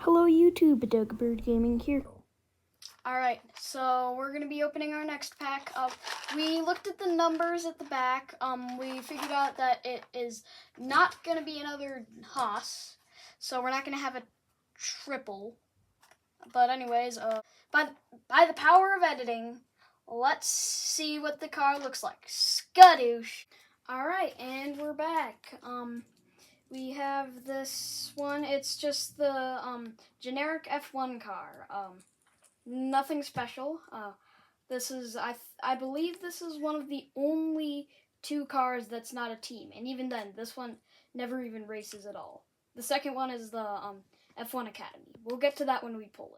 Hello YouTube, Doug Bird Gaming here. Alright, so we're going to be opening our next pack up. We looked at the numbers at the back. We figured out that it is not going to be another Haas, so we're not going to have a triple. But anyways, by the power of editing, let's see what the car looks like. Skadoosh! Alright, and we're back. We have this one. It's just the generic F1 car. Nothing special. This is I believe this is one of the only two cars that's not a team, and even then, this one never even races at all. The second one is the F1 Academy. We'll get to that when we pull it.